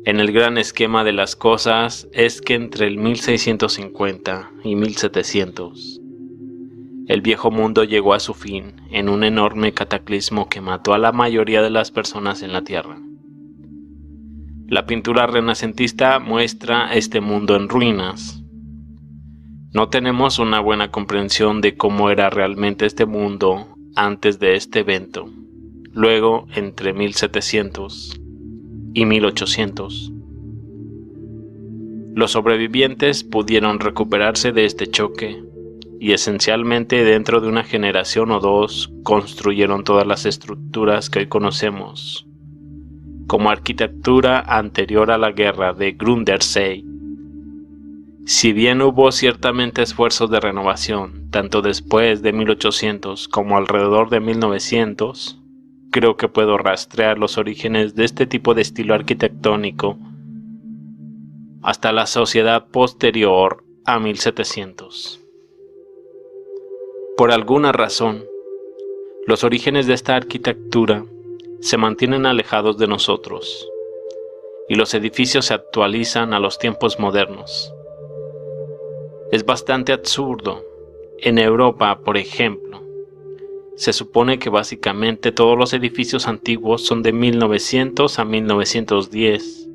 En el gran esquema de las cosas es que entre el 1650 y 1700, el viejo mundo llegó a su fin en un enorme cataclismo que mató a la mayoría de las personas en la Tierra. La pintura renacentista muestra este mundo en ruinas. No tenemos una buena comprensión de cómo era realmente este mundo antes de este evento. Luego, entre 1700 y 1800, los sobrevivientes pudieron recuperarse de este choque y esencialmente dentro de una generación o dos construyeron todas las estructuras que hoy conocemos como arquitectura anterior a la guerra de Grundersee. Si bien hubo ciertamente esfuerzos de renovación, tanto después de 1800 como alrededor de 1900, creo que puedo rastrear los orígenes de este tipo de estilo arquitectónico hasta la sociedad posterior a 1700. Por alguna razón, los orígenes de esta arquitectura se mantienen alejados de nosotros, y los edificios se actualizan a los tiempos modernos. Es bastante absurdo. En Europa, por ejemplo, se supone que básicamente todos los edificios antiguos son de 1900 a 1910,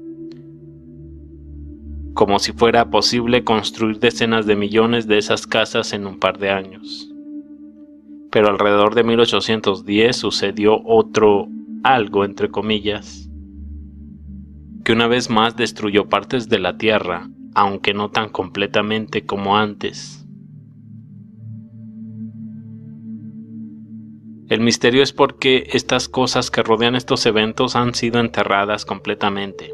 como si fuera posible construir decenas de millones de esas casas en un par de años. Pero alrededor de 1810 sucedió algo entre comillas, que una vez más destruyó partes de la Tierra, aunque no tan completamente como antes. El misterio es por qué estas cosas que rodean estos eventos han sido enterradas completamente.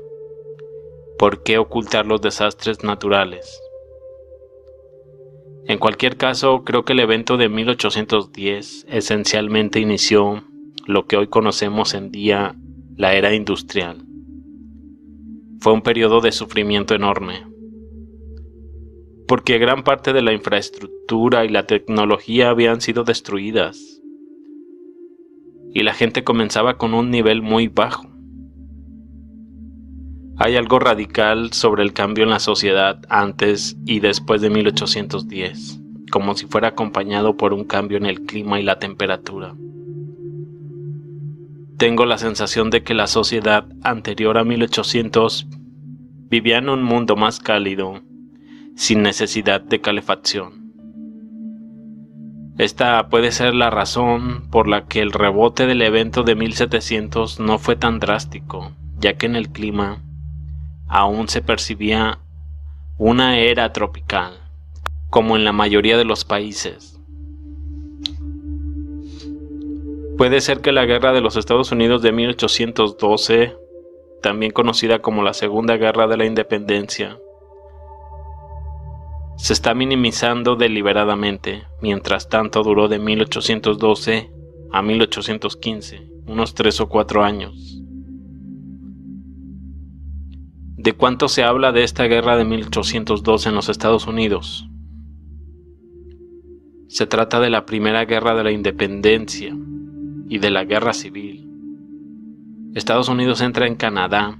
¿Por qué ocultar los desastres naturales? En cualquier caso, creo que el evento de 1810 esencialmente inició lo que hoy conocemos en día la era industrial. Fue un periodo de sufrimiento enorme, porque gran parte de la infraestructura y la tecnología habían sido destruidas, y la gente comenzaba con un nivel muy bajo. Hay algo radical sobre el cambio en la sociedad antes y después de 1810, como si fuera acompañado por un cambio en el clima y la temperatura. Tengo la sensación de que la sociedad anterior a 1800 vivía en un mundo más cálido, sin necesidad de calefacción. Esta puede ser la razón por la que el rebote del evento de 1700 no fue tan drástico, ya que en el clima aún se percibía una era tropical, como en la mayoría de los países. Puede ser que la guerra de los Estados Unidos de 1812, también conocida como la Segunda Guerra de la Independencia, se está minimizando deliberadamente. Mientras tanto duró de 1812 a 1815, unos 3 o 4 años. ¿De cuánto se habla de esta guerra de 1812 en los Estados Unidos? Se trata de la primera guerra de la independencia y de la guerra civil. Estados Unidos entra en Canadá,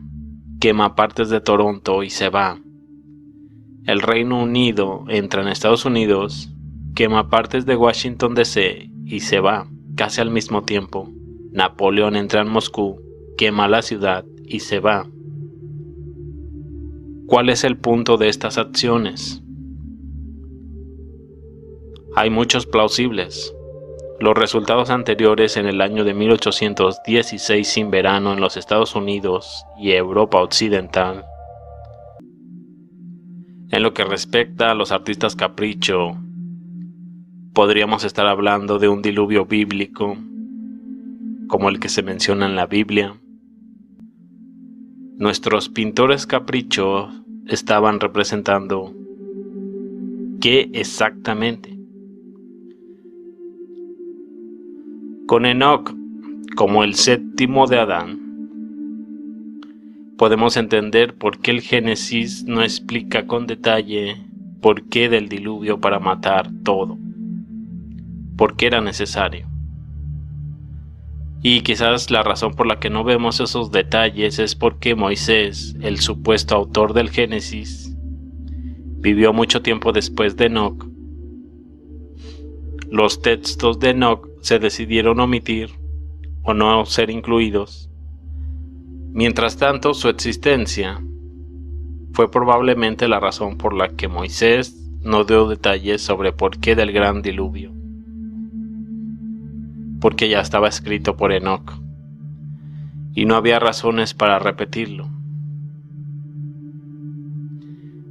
quema partes de Toronto y se va. El Reino Unido entra en Estados Unidos, quema partes de Washington D.C. y se va, casi al mismo tiempo. Napoleón entra en Moscú, quema la ciudad y se va. ¿Cuál es el punto de estas acciones? Hay muchos plausibles. Los resultados anteriores en el año de 1816 sin verano en los Estados Unidos y Europa Occidental. En lo que respecta a los artistas capricho, podríamos estar hablando de un diluvio bíblico, como el que se menciona en la Biblia. Nuestros pintores capricho estaban representando ¿qué exactamente? Con Enoc como el séptimo de Adán, podemos entender por qué el Génesis no explica con detalle por qué del diluvio para matar todo, por qué era necesario. Y quizás la razón por la que no vemos esos detalles es porque Moisés, el supuesto autor del Génesis, vivió mucho tiempo después de Enoc. Los textos de Enoc se decidieron omitir o no ser incluidos. Mientras tanto, su existencia fue probablemente la razón por la que Moisés no dio detalles sobre por qué del gran diluvio, porque ya estaba escrito por Enoc y no había razones para repetirlo.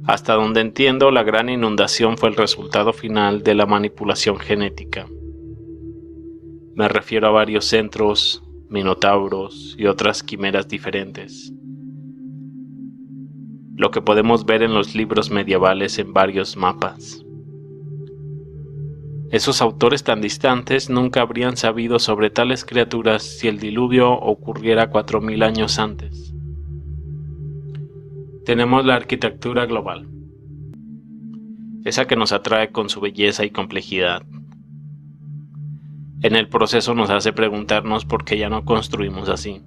Hasta donde entiendo, la gran inundación fue el resultado final de la manipulación genética. Me refiero a varios centros, minotauros y otras quimeras diferentes. Lo que podemos ver en los libros medievales en varios mapas. Esos autores tan distantes nunca habrían sabido sobre tales criaturas si el diluvio ocurriera 4000 años antes. Tenemos la arquitectura global, esa que nos atrae con su belleza y complejidad. En el proceso nos hace preguntarnos por qué ya no construimos así.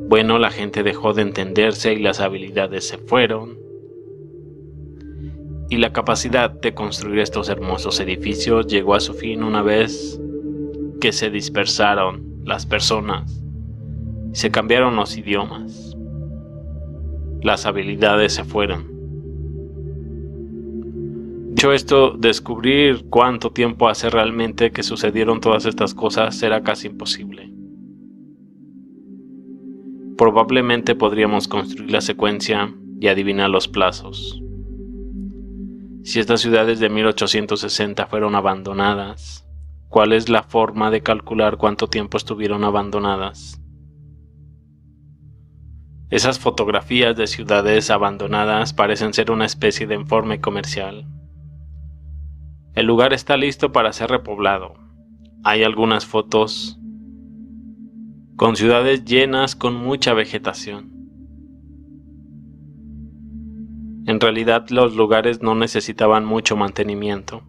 Bueno, la gente dejó de entenderse y las habilidades se fueron. Y la capacidad de construir estos hermosos edificios llegó a su fin una vez que se dispersaron las personas, se cambiaron los idiomas, las habilidades se fueron. Dicho esto, descubrir cuánto tiempo hace realmente que sucedieron todas estas cosas era casi imposible. Probablemente podríamos construir la secuencia y adivinar los plazos. Si estas ciudades de 1860 fueron abandonadas, ¿cuál es la forma de calcular cuánto tiempo estuvieron abandonadas? Esas fotografías de ciudades abandonadas parecen ser una especie de informe comercial. El lugar está listo para ser repoblado. Hay algunas fotos con ciudades llenas con mucha vegetación. En realidad, los lugares no necesitaban mucho mantenimiento.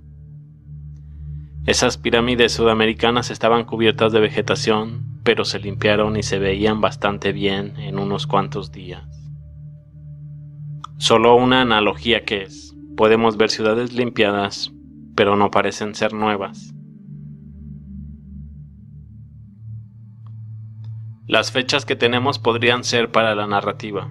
Esas pirámides sudamericanas estaban cubiertas de vegetación, pero se limpiaron y se veían bastante bien en unos cuantos días. Solo una analogía que es, podemos ver ciudades limpiadas, pero no parecen ser nuevas. Las fechas que tenemos podrían ser para la narrativa.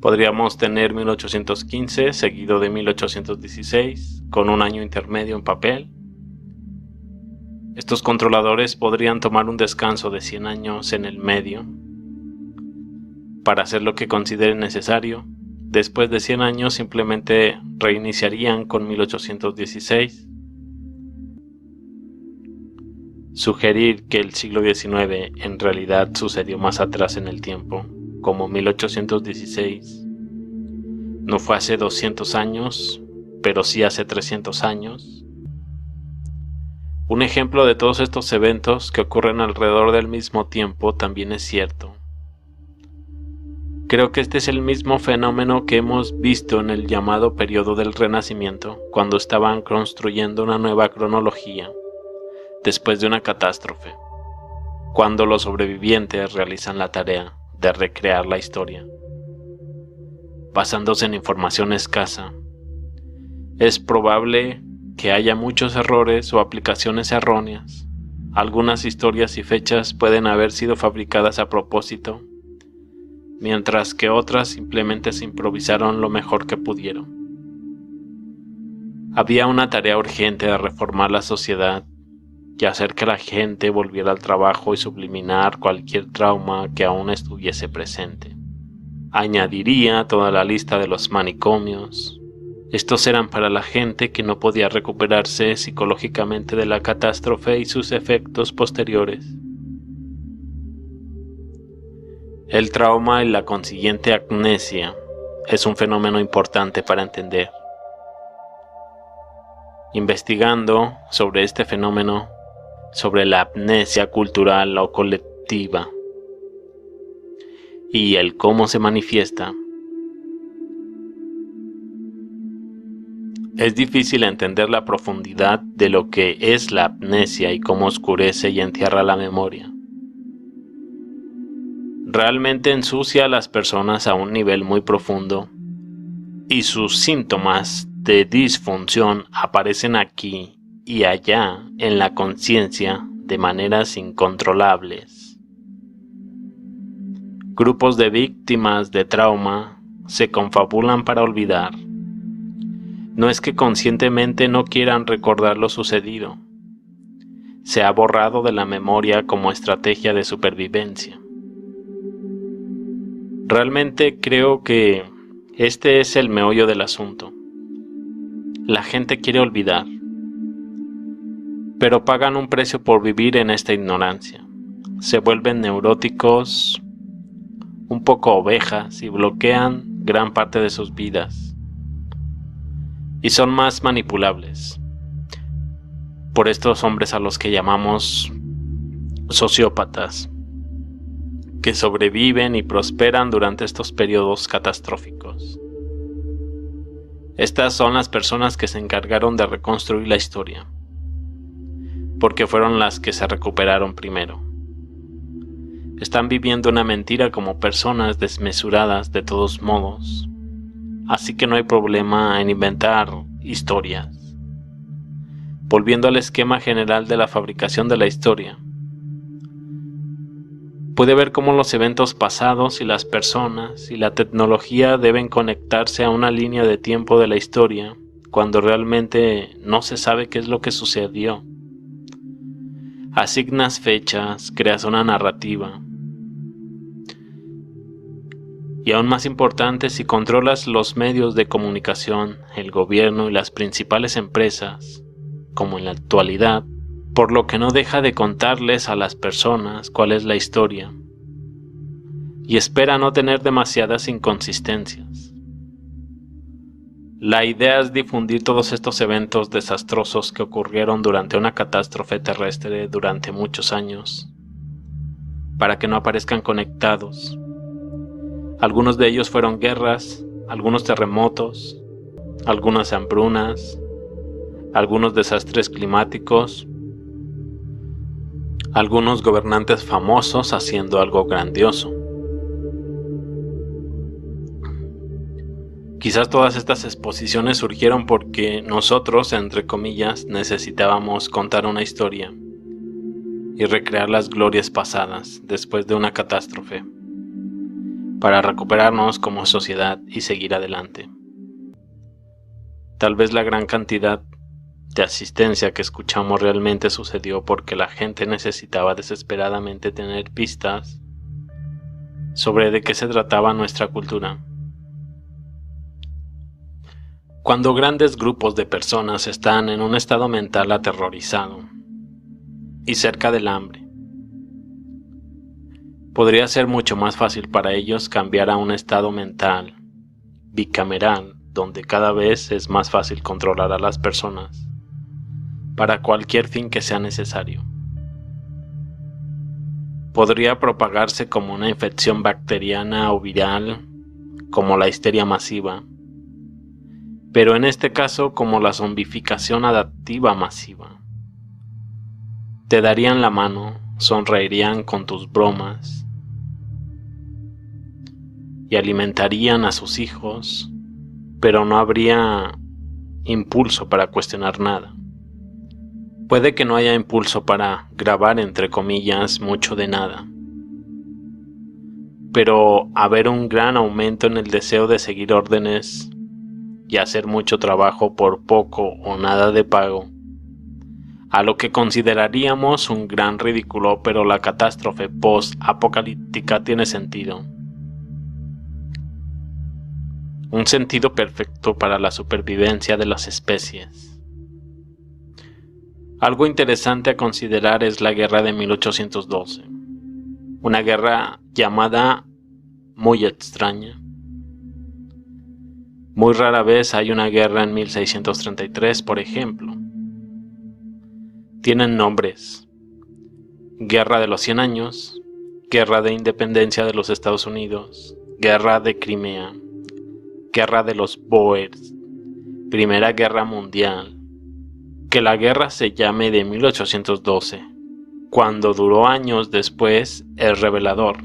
Podríamos tener 1815 seguido de 1816, con un año intermedio en papel. Estos controladores podrían tomar un descanso de 100 años en el medio para hacer lo que consideren necesario. Después de 100 años simplemente reiniciarían con 1816. Sugerir que el siglo XIX en realidad sucedió más atrás en el tiempo, como 1816, no fue hace 200 años, pero sí hace 300 años. Un ejemplo de todos estos eventos que ocurren alrededor del mismo tiempo también es cierto. Creo que este es el mismo fenómeno que hemos visto en el llamado periodo del Renacimiento, cuando estaban construyendo una nueva cronología, después de una catástrofe, cuando los sobrevivientes realizan la tarea de recrear la historia, basándose en información escasa. Es probable que haya muchos errores o aplicaciones erróneas. Algunas historias y fechas pueden haber sido fabricadas a propósito, mientras que otras simplemente se improvisaron lo mejor que pudieron. Había una tarea urgente de reformar la sociedad y hacer que la gente volviera al trabajo y subliminar cualquier trauma que aún estuviese presente. Añadiría toda la lista de los manicomios. Estos eran para la gente que no podía recuperarse psicológicamente de la catástrofe y sus efectos posteriores. El trauma y la consiguiente amnesia es un fenómeno importante para entender. Investigando sobre este fenómeno, sobre la amnesia cultural o colectiva y el cómo se manifiesta, Es difícil entender la profundidad de lo que es la amnesia y cómo oscurece y entierra la memoria. Realmente ensucia a las personas a un nivel muy profundo y sus síntomas de disfunción aparecen aquí y allá en la conciencia de maneras incontrolables. Grupos de víctimas de trauma se confabulan para olvidar. No es que conscientemente no quieran recordar lo sucedido. Se ha borrado de la memoria como estrategia de supervivencia. Realmente creo que este es el meollo del asunto. La gente quiere olvidar, pero pagan un precio por vivir en esta ignorancia. Se vuelven neuróticos, un poco ovejas y bloquean gran parte de sus vidas. Y son más manipulables por estos hombres a los que llamamos sociópatas, que sobreviven y prosperan durante estos periodos catastróficos. Estas son las personas que se encargaron de reconstruir la historia, porque fueron las que se recuperaron primero. Están viviendo una mentira como personas desmesuradas de todos modos, así que no hay problema en inventar historias. Volviendo al esquema general de la fabricación de la historia, puede ver cómo los eventos pasados y las personas y la tecnología deben conectarse a una línea de tiempo de la historia cuando realmente no se sabe qué es lo que sucedió. Asignas fechas, creas una narrativa. Y aún más importante, si controlas los medios de comunicación, el gobierno y las principales empresas, como en la actualidad, por lo que no deja de contarles a las personas cuál es la historia, y espera no tener demasiadas inconsistencias. La idea es difundir todos estos eventos desastrosos que ocurrieron durante una catástrofe terrestre durante muchos años, para que no aparezcan conectados. Algunos de ellos fueron guerras, algunos terremotos, algunas hambrunas, algunos desastres climáticos, algunos gobernantes famosos haciendo algo grandioso. Quizás todas estas exposiciones surgieron porque nosotros, entre comillas, necesitábamos contar una historia y recrear las glorias pasadas después de una catástrofe, para recuperarnos como sociedad y seguir adelante. Tal vez la gran cantidad de asistencia que escuchamos realmente sucedió porque la gente necesitaba desesperadamente tener pistas sobre de qué se trataba nuestra cultura. Cuando grandes grupos de personas están en un estado mental aterrorizado y cerca del hambre, podría ser mucho más fácil para ellos cambiar a un estado mental bicameral, donde cada vez es más fácil controlar a las personas para cualquier fin que sea necesario. Podría propagarse como una infección bacteriana o viral, como la histeria masiva, pero en este caso como la zombificación adaptiva masiva. Te darían la mano, sonreirían con tus bromas y alimentarían a sus hijos, pero no habría impulso para cuestionar nada. Puede que no haya impulso para grabar, entre comillas, mucho de nada, pero haber un gran aumento en el deseo de seguir órdenes y hacer mucho trabajo por poco o nada de pago, a lo que consideraríamos un gran ridículo, pero la catástrofe post-apocalíptica tiene sentido. Un sentido perfecto para la supervivencia de las especies. Algo interesante a considerar es la guerra de 1812, una guerra llamada muy extraña. Muy rara vez hay una guerra en 1633, por ejemplo. Tienen nombres: Guerra de los 100 años, Guerra de Independencia de los Estados Unidos, Guerra de Crimea, Guerra de los Bóers, Primera Guerra Mundial. Que la guerra se llame de 1812, cuando duró años después, es revelador.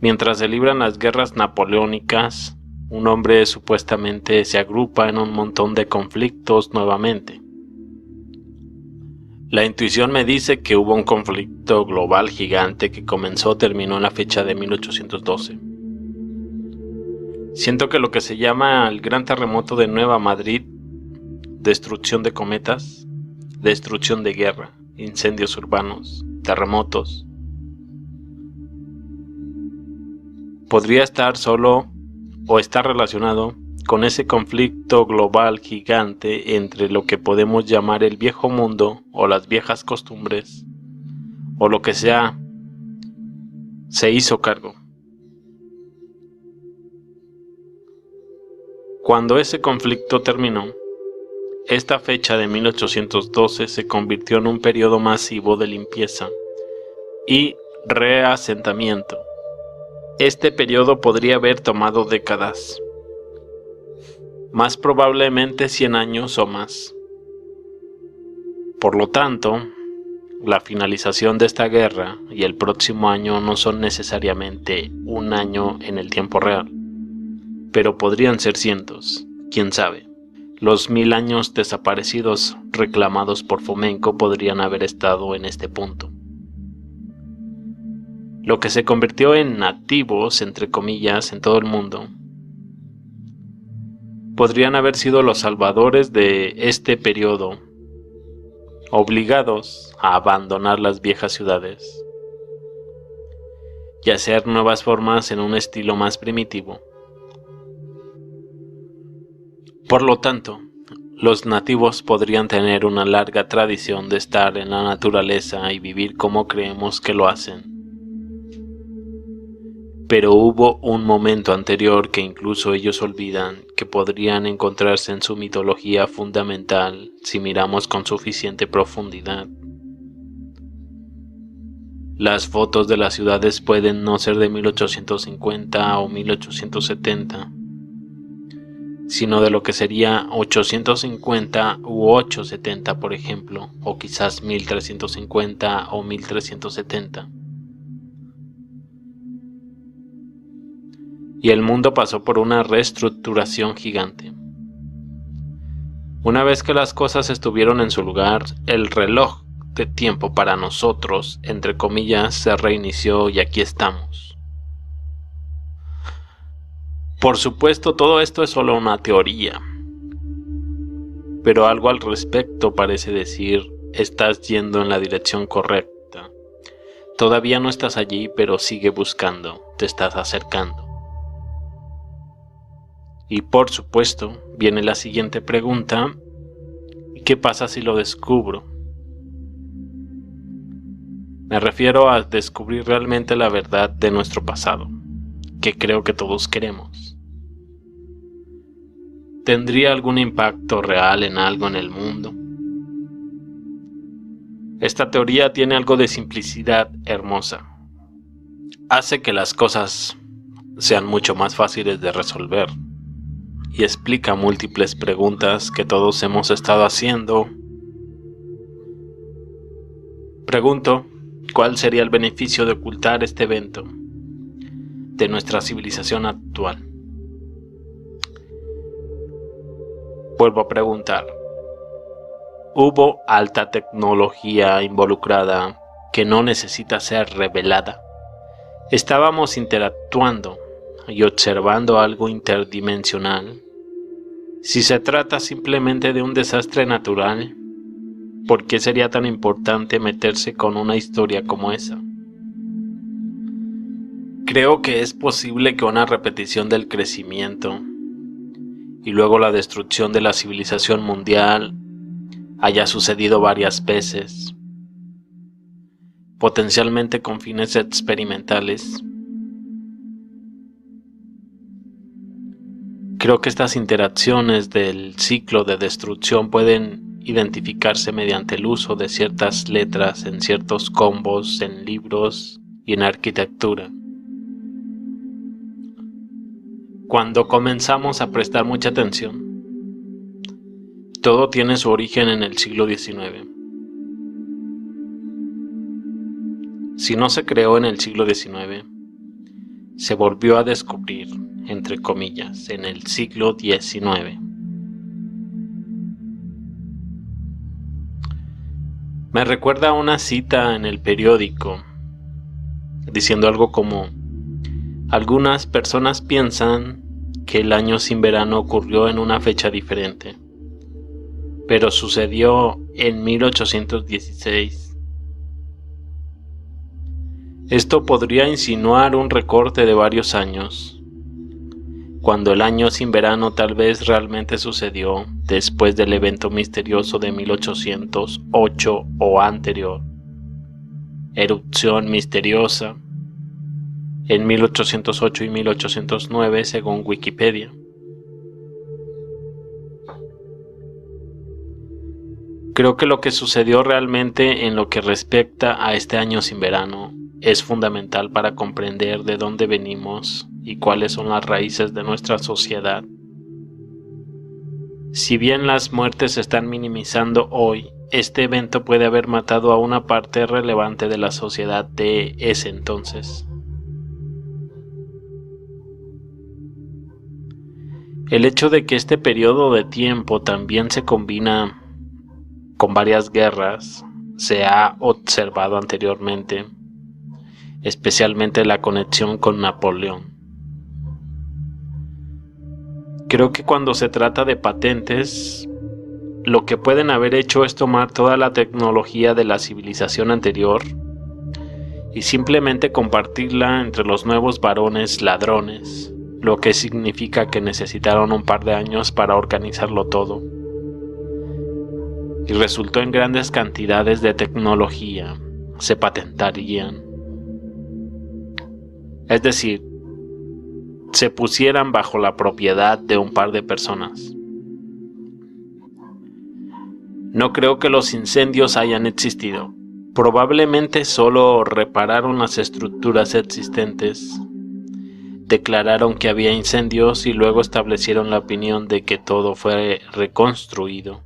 Mientras se libran las guerras napoleónicas, un hombre supuestamente se agrupa en un montón de conflictos nuevamente. La intuición me dice que hubo un conflicto global gigante que comenzó o terminó en la fecha de 1812. Siento que lo que se llama el Gran Terremoto de Nueva Madrid, destrucción de cometas, destrucción de guerra, incendios urbanos, terremotos, podría estar solo o estar relacionado con ese conflicto global gigante entre lo que podemos llamar el viejo mundo o las viejas costumbres o lo que sea se hizo cargo. Cuando ese conflicto terminó, esta fecha de 1812 se convirtió en un periodo masivo de limpieza y reasentamiento. Este periodo podría haber tomado décadas, más probablemente 100 años o más. Por lo tanto, la finalización de esta guerra y el próximo año no son necesariamente un año en el tiempo real, pero podrían ser cientos, quién sabe. Los 1000 años desaparecidos reclamados por Fomenko podrían haber estado en este punto. Lo que se convirtió en nativos, entre comillas, en todo el mundo, podrían haber sido los salvadores de este periodo, obligados a abandonar las viejas ciudades y hacer nuevas formas en un estilo más primitivo. Por lo tanto, los nativos podrían tener una larga tradición de estar en la naturaleza y vivir como creemos que lo hacen. Pero hubo un momento anterior que incluso ellos olvidan que podrían encontrarse en su mitología fundamental si miramos con suficiente profundidad. Las fotos de las ciudades pueden no ser de 1850 o 1870, sino de lo que sería 850 u 870, por ejemplo, o quizás 1350 o 1370. Y el mundo pasó por una reestructuración gigante. Una vez que las cosas estuvieron en su lugar, el reloj de tiempo para nosotros, entre comillas, se reinició y aquí estamos. Por supuesto, todo esto es solo una teoría, pero algo al respecto parece decir, estás yendo en la dirección correcta. Todavía no estás allí, pero sigue buscando, te estás acercando. Y por supuesto, viene la siguiente pregunta, ¿qué pasa si lo descubro? Me refiero a descubrir realmente la verdad de nuestro pasado, que creo que todos queremos. ¿Tendría algún impacto real en algo en el mundo? Esta teoría tiene algo de simplicidad hermosa. Hace que las cosas sean mucho más fáciles de resolver. Y explica múltiples preguntas que todos hemos estado haciendo. Pregunto, ¿cuál sería el beneficio de ocultar este evento de nuestra civilización actual? Vuelvo a preguntar, ¿hubo alta tecnología involucrada que no necesita ser revelada? ¿Estábamos interactuando y observando algo interdimensional? Si se trata simplemente de un desastre natural, ¿por qué sería tan importante meterse con una historia como esa? Creo que es posible que una repetición del crecimiento y luego la destrucción de la civilización mundial haya sucedido varias veces, potencialmente con fines experimentales. Creo que estas interacciones del ciclo de destrucción pueden identificarse mediante el uso de ciertas letras en ciertos combos en libros y en arquitectura. Cuando comenzamos a prestar mucha atención, todo tiene su origen en el siglo XIX. Si no se creó en el siglo XIX, se volvió a descubrir, entre comillas, en el siglo XIX. Me recuerda a una cita en el periódico, diciendo algo como: algunas personas piensan que el año sin verano ocurrió en una fecha diferente, pero sucedió en 1816. Esto podría insinuar un recorte de varios años, cuando el año sin verano tal vez realmente sucedió después del evento misterioso de 1808 o anterior. Erupción misteriosa en 1808 y 1809 según Wikipedia. Creo que lo que sucedió realmente en lo que respecta a este año sin verano es fundamental para comprender de dónde venimos y cuáles son las raíces de nuestra sociedad. Si bien las muertes se están minimizando hoy, este evento puede haber matado a una parte relevante de la sociedad de ese entonces. El hecho de que este periodo de tiempo también se combina con varias guerras se ha observado anteriormente, especialmente la conexión con Napoleón. Creo que cuando se trata de patentes, lo que pueden haber hecho es tomar toda la tecnología de la civilización anterior y simplemente compartirla entre los nuevos varones ladrones, lo que significa que necesitaron un par de años para organizarlo todo. Y resultó en grandes cantidades de tecnología se patentarían. Es decir, se pusieran bajo la propiedad de un par de personas. No creo que los incendios hayan existido. Probablemente solo repararon las estructuras existentes, declararon que había incendios y luego establecieron la opinión de que todo fue reconstruido.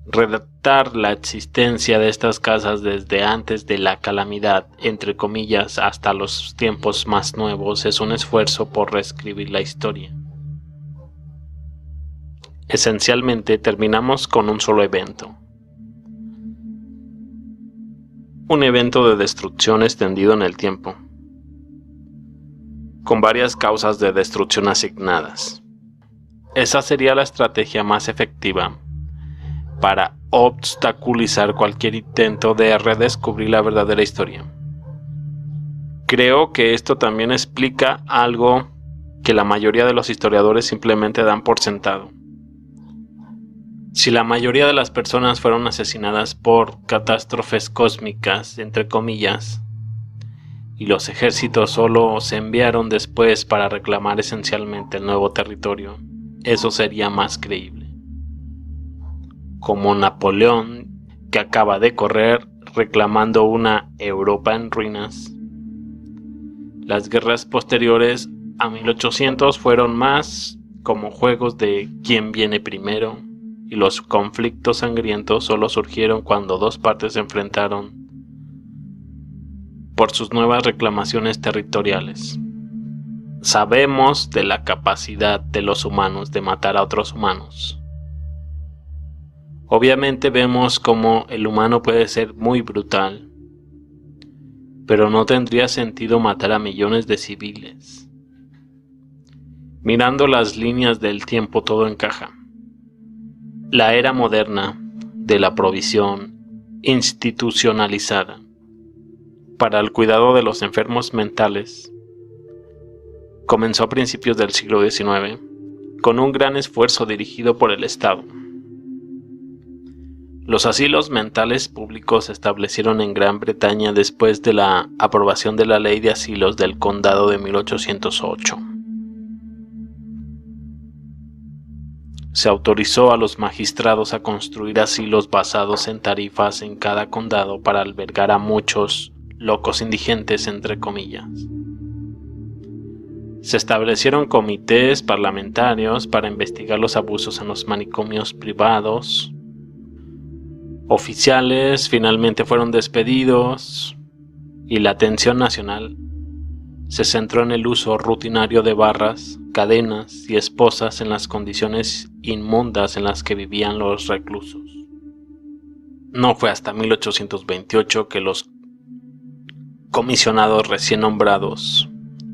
Redactar la existencia de estas casas desde antes de la calamidad, entre comillas, hasta los tiempos más nuevos es un esfuerzo por reescribir la historia. Esencialmente terminamos con un solo evento. Un evento de destrucción extendido en el tiempo, con varias causas de destrucción asignadas. Esa sería la estrategia más efectiva para obstaculizar cualquier intento de redescubrir la verdadera historia. Creo que esto también explica algo que la mayoría de los historiadores simplemente dan por sentado. Si la mayoría de las personas fueron asesinadas por catástrofes cósmicas, entre comillas, y los ejércitos solo se enviaron después para reclamar esencialmente el nuevo territorio, eso sería más creíble. Como Napoleón, que acaba de correr reclamando una Europa en ruinas. Las guerras posteriores a 1800 fueron más como juegos de quién viene primero, y los conflictos sangrientos solo surgieron cuando dos partes se enfrentaron por sus nuevas reclamaciones territoriales. Sabemos de la capacidad de los humanos de matar a otros humanos. Obviamente vemos cómo el humano puede ser muy brutal, pero no tendría sentido matar a millones de civiles. Mirando las líneas del tiempo todo encaja. La era moderna de la provisión institucionalizada para el cuidado de los enfermos mentales comenzó a principios del siglo XIX con un gran esfuerzo dirigido por el Estado. Los asilos mentales públicos se establecieron en Gran Bretaña después de la aprobación de la Ley de Asilos del Condado de 1808. Se autorizó a los magistrados a construir asilos basados en tarifas en cada condado para albergar a muchos locos indigentes, entre comillas. Se establecieron comités parlamentarios para investigar los abusos en los manicomios privados. Oficiales finalmente fueron despedidos y la atención nacional se centró en el uso rutinario de barras, cadenas y esposas en las condiciones inmundas en las que vivían los reclusos. No fue hasta 1828 que los comisionados recién nombrados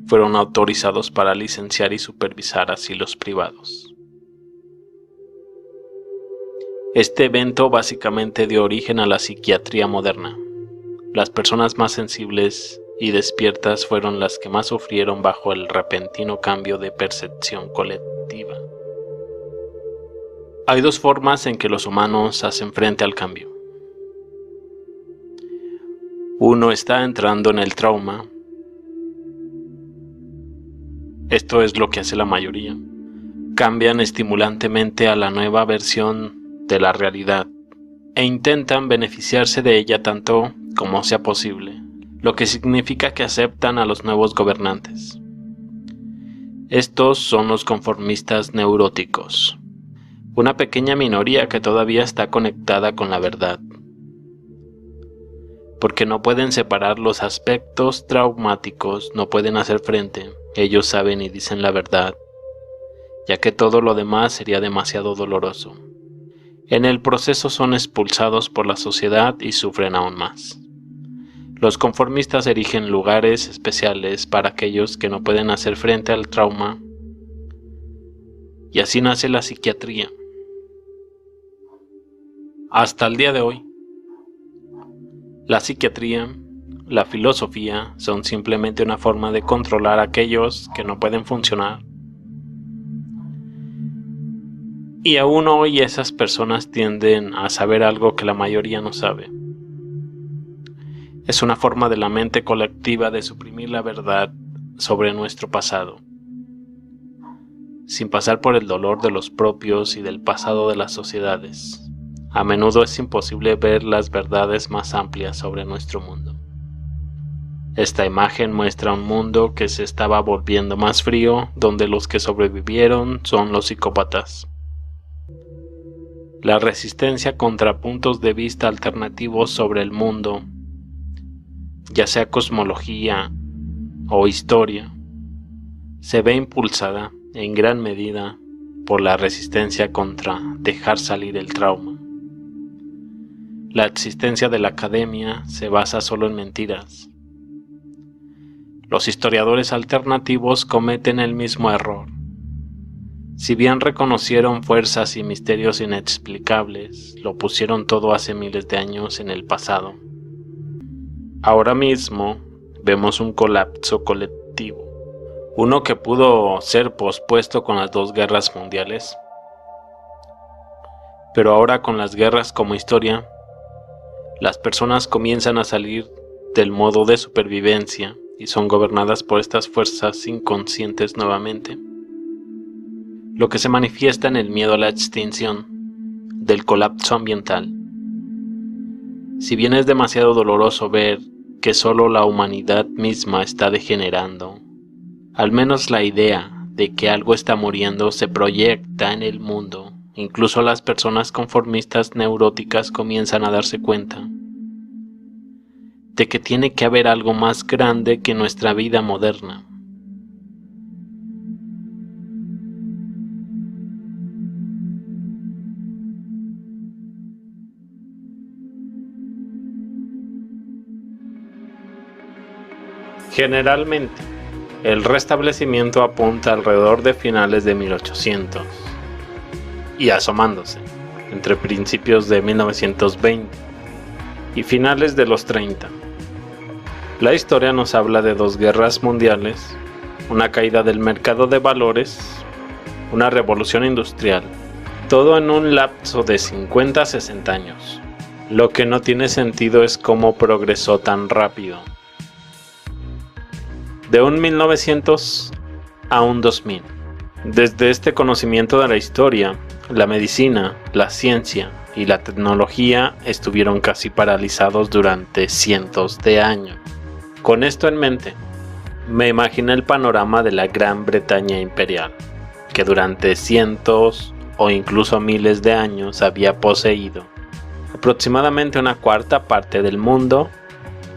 fueron autorizados para licenciar y supervisar asilos privados. Este evento básicamente dio origen a la psiquiatría moderna. Las personas más sensibles y despiertas fueron las que más sufrieron bajo el repentino cambio de percepción colectiva. Hay dos formas en que los humanos hacen frente al cambio. Uno está entrando en el trauma. Esto es lo que hace la mayoría. Cambian estimulantemente a la nueva versión de la realidad e intentan beneficiarse de ella tanto como sea posible, lo que significa que aceptan a los nuevos gobernantes. Estos son los conformistas neuróticos, una pequeña minoría que todavía está conectada con la verdad, porque no pueden separar los aspectos traumáticos, no pueden hacer frente. Ellos saben y dicen la verdad, ya que todo lo demás sería demasiado doloroso. En el proceso son expulsados por la sociedad y sufren aún más. Los conformistas erigen lugares especiales para aquellos que no pueden hacer frente al trauma, y así nace la psiquiatría. Hasta el día de hoy, la psiquiatría, la filosofía son simplemente una forma de controlar a aquellos que no pueden funcionar. Y aún hoy esas personas tienden a saber algo que la mayoría no sabe. Es una forma de la mente colectiva de suprimir la verdad sobre nuestro pasado, sin pasar por el dolor de los propios y del pasado de las sociedades. A menudo es imposible ver las verdades más amplias sobre nuestro mundo. Esta imagen muestra un mundo que se estaba volviendo más frío, donde los que sobrevivieron son los psicópatas. La resistencia contra puntos de vista alternativos sobre el mundo, ya sea cosmología o historia, se ve impulsada en gran medida por la resistencia contra dejar salir el trauma. La existencia de la academia se basa solo en mentiras. Los historiadores alternativos cometen el mismo error. Si bien reconocieron fuerzas y misterios inexplicables, lo pusieron todo hace miles de años en el pasado. Ahora mismo vemos un colapso colectivo, uno que pudo ser pospuesto con las 2 guerras mundiales, pero ahora con las guerras como historia, las personas comienzan a salir del modo de supervivencia y son gobernadas por estas fuerzas inconscientes nuevamente, lo que se manifiesta en el miedo a la extinción, del colapso ambiental. Si bien es demasiado doloroso ver que solo la humanidad misma está degenerando, al menos la idea de que algo está muriendo se proyecta en el mundo. Incluso las personas conformistas neuróticas comienzan a darse cuenta de que tiene que haber algo más grande que nuestra vida moderna. Generalmente, el restablecimiento apunta alrededor de finales de 1800 y asomándose entre principios de 1920 y finales de los 30. La historia nos habla de 2 guerras mundiales, una caída del mercado de valores, una revolución industrial, todo en un lapso de 50 a 60 años. Lo que no tiene sentido es cómo progresó tan rápido. De un 1900 a un 2000. Desde este conocimiento de la historia, la medicina, la ciencia y la tecnología estuvieron casi paralizados durante cientos de años. Con esto en mente, Me imaginé el panorama de la Gran Bretaña imperial, que durante cientos o incluso miles de años había poseído aproximadamente una cuarta parte del mundo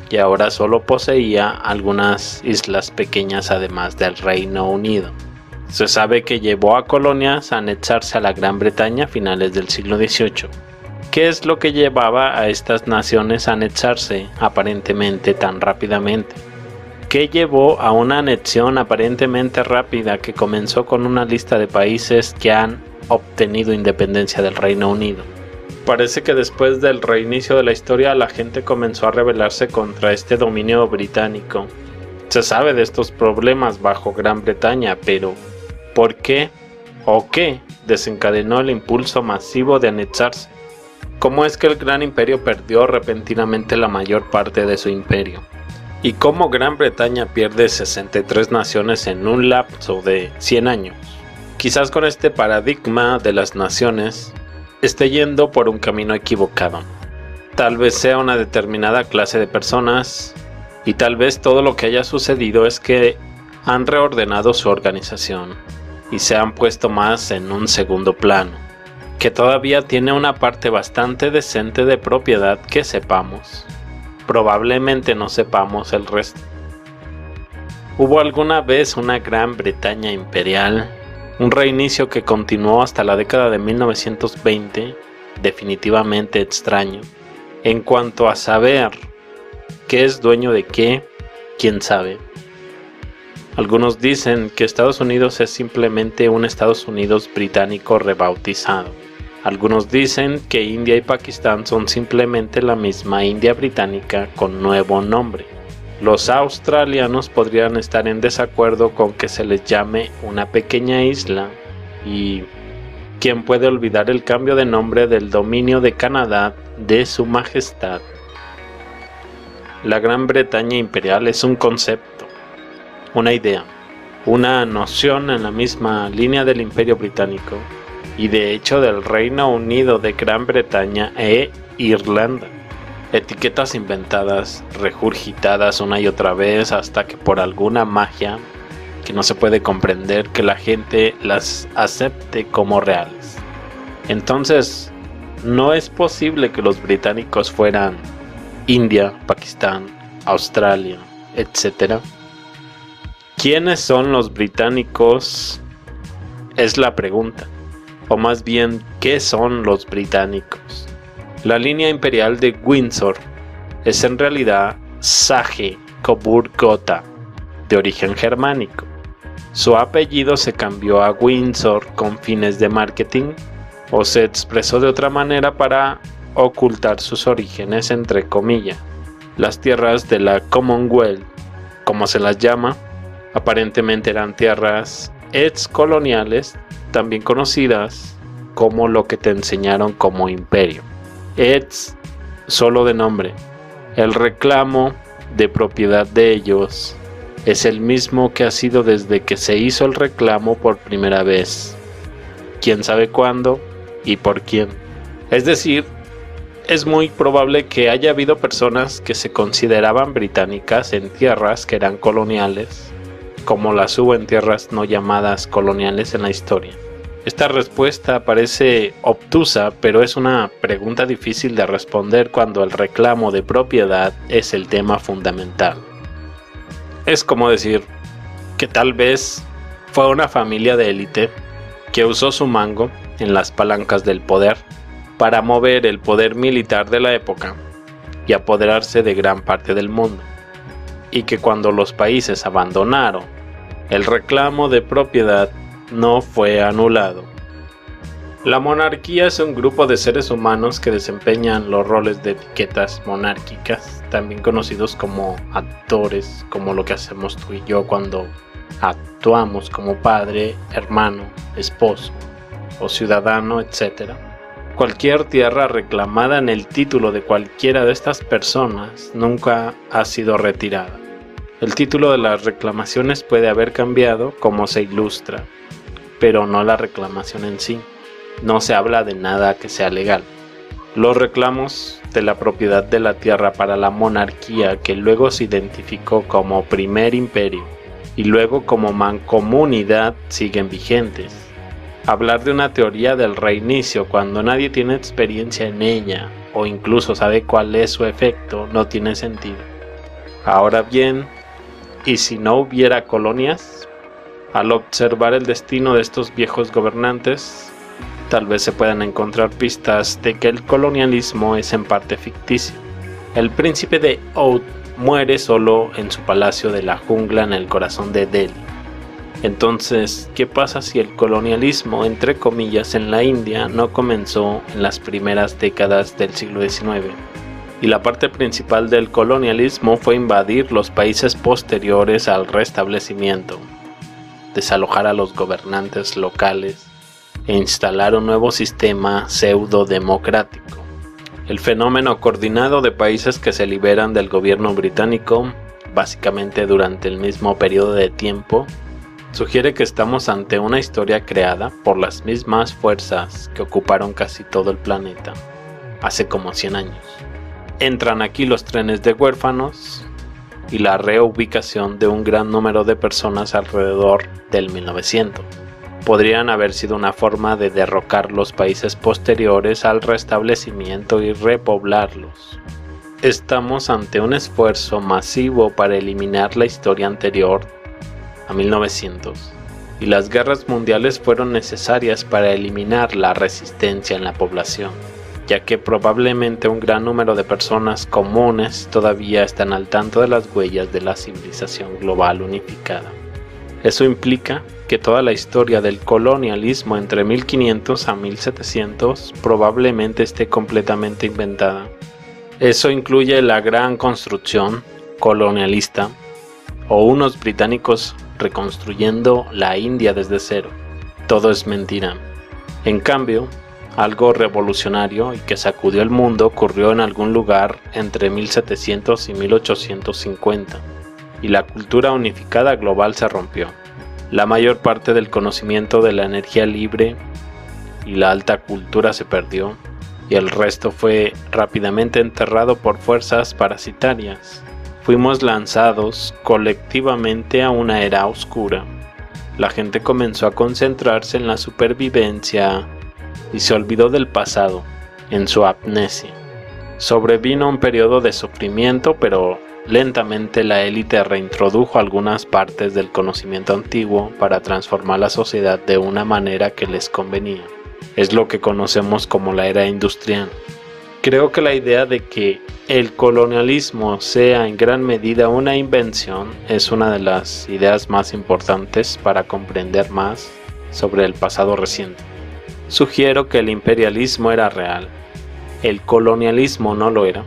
y ahora solo poseía algunas islas pequeñas además del Reino Unido. Se sabe que llevó a colonias a anexarse a la Gran Bretaña a finales del siglo XVIII. ¿Qué es lo que llevaba a estas naciones a anexarse aparentemente tan rápidamente? ¿Qué llevó a una anexión aparentemente rápida que comenzó con una lista de países que han obtenido independencia del Reino Unido? Parece que después del reinicio de la historia la gente comenzó a rebelarse contra este dominio británico. Se sabe de estos problemas bajo Gran Bretaña, pero ¿por qué o qué desencadenó el impulso masivo de anexarse? ¿Cómo es que el Gran Imperio perdió repentinamente la mayor parte de su imperio? ¿Y cómo Gran Bretaña pierde 63 naciones en un lapso de 100 años? Quizás con este paradigma de las naciones esté yendo por un camino equivocado. Tal vez sea una determinada clase de personas y tal vez todo lo que haya sucedido es que han reordenado su organización y se han puesto más en un segundo plano, que todavía tiene una parte bastante decente de propiedad que sepamos. Probablemente no sepamos el resto. ¿Hubo alguna vez una Gran Bretaña imperial? Un reinicio que continuó hasta la década de 1920, definitivamente extraño. En cuanto a saber qué es dueño de qué, quién sabe. Algunos dicen que Estados Unidos es simplemente un Estados Unidos británico rebautizado. Algunos dicen que India y Pakistán son simplemente la misma India británica con nuevo nombre. Los australianos podrían estar en desacuerdo con que se les llame una pequeña isla y ¿quién puede olvidar el cambio de nombre del dominio de Canadá de Su Majestad? La Gran Bretaña imperial es un concepto, una idea, una noción en la misma línea del Imperio Británico y de hecho del Reino Unido de Gran Bretaña e Irlanda. Etiquetas inventadas, regurgitadas una y otra vez hasta que por alguna magia que no se puede comprender que la gente las acepte como reales. Entonces, no es posible que los británicos fueran India, Pakistán, Australia, etc. ¿Quiénes son los británicos? Es la pregunta. O más bien, ¿qué son los británicos? La línea imperial de Windsor es en realidad Sage-Coburg-Gotha, de origen germánico. Su apellido se cambió a Windsor con fines de marketing o se expresó de otra manera para ocultar sus orígenes entre comillas. Las tierras de la Commonwealth, como se las llama, aparentemente eran tierras excoloniales, también conocidas como lo que te enseñaron como imperio. Ex solo de nombre. El reclamo de propiedad de ellos es el mismo que ha sido desde que se hizo el reclamo por primera vez. ¿Quién sabe cuándo y por quién? Es decir, es muy probable que haya habido personas que se consideraban británicas en tierras que eran coloniales, como las hubo en tierras no llamadas coloniales en la historia. Esta respuesta parece obtusa, pero es una pregunta difícil de responder cuando el reclamo de propiedad es el tema fundamental. Es como decir que tal vez fue una familia de élite que usó su mango en las palancas del poder para mover el poder militar de la época y apoderarse de gran parte del mundo, y que cuando los países abandonaron, el reclamo de propiedad no fue anulado. La monarquía es un grupo de seres humanos que desempeñan los roles de etiquetas monárquicas, también conocidos como actores, como lo que hacemos tú y yo cuando actuamos como padre, hermano, esposo o ciudadano, etc. Cualquier tierra reclamada en el título de cualquiera de estas personas nunca ha sido retirada. El título de las reclamaciones puede haber cambiado, como se ilustra, pero no la reclamación en sí. No se habla de nada que sea legal. Los reclamos de la propiedad de la tierra para la monarquía, que luego se identificó como Primer Imperio, y luego como mancomunidad siguen vigentes. Hablar de una teoría del reinicio cuando nadie tiene experiencia en ella o incluso sabe cuál es su efecto no tiene sentido. Ahora bien, ¿y si no hubiera colonias? Al observar el destino de estos viejos gobernantes, tal vez se puedan encontrar pistas de que el colonialismo es en parte ficticio. El príncipe de Oudh muere solo en su palacio de la jungla en el corazón de Delhi. Entonces, ¿qué pasa si el colonialismo, entre comillas, en la India no comenzó en las primeras décadas del siglo XIX? Y la parte principal del colonialismo fue invadir los países posteriores al restablecimiento, desalojar a los gobernantes locales e instalar un nuevo sistema pseudo-democrático. El fenómeno coordinado de países que se liberan del gobierno británico, básicamente durante el mismo periodo de tiempo, sugiere que estamos ante una historia creada por las mismas fuerzas que ocuparon casi todo el planeta hace como 100 años. Entran aquí los trenes de huérfanos y la reubicación de un gran número de personas alrededor del 1900. Podrían haber sido una forma de derrocar los países posteriores al restablecimiento y repoblarlos. Estamos ante un esfuerzo masivo para eliminar la historia anterior a 1900, y las guerras mundiales fueron necesarias para eliminar la resistencia en la población, ya que probablemente un gran número de personas comunes todavía están al tanto de las huellas de la civilización global unificada. Eso implica que toda la historia del colonialismo entre 1500 a 1700 probablemente esté completamente inventada. Eso incluye la gran construcción colonialista o unos británicos reconstruyendo la India desde cero. Todo es mentira. En cambio, algo revolucionario y que sacudió el mundo ocurrió en algún lugar entre 1700 y 1850, y la cultura unificada global se rompió. La mayor parte del conocimiento de la energía libre y la alta cultura se perdió, y el resto fue rápidamente enterrado por fuerzas parasitarias. Fuimos lanzados colectivamente a una era oscura. La gente comenzó a concentrarse en la supervivencia y se olvidó del pasado, en su amnesia. Sobrevino un periodo de sufrimiento, pero lentamente la élite reintrodujo algunas partes del conocimiento antiguo para transformar la sociedad de una manera que les convenía. Es lo que conocemos como la era industrial. Creo que la idea de que el colonialismo sea en gran medida una invención es una de las ideas más importantes para comprender más sobre el pasado reciente. Sugiero que el imperialismo era real, el colonialismo no lo era,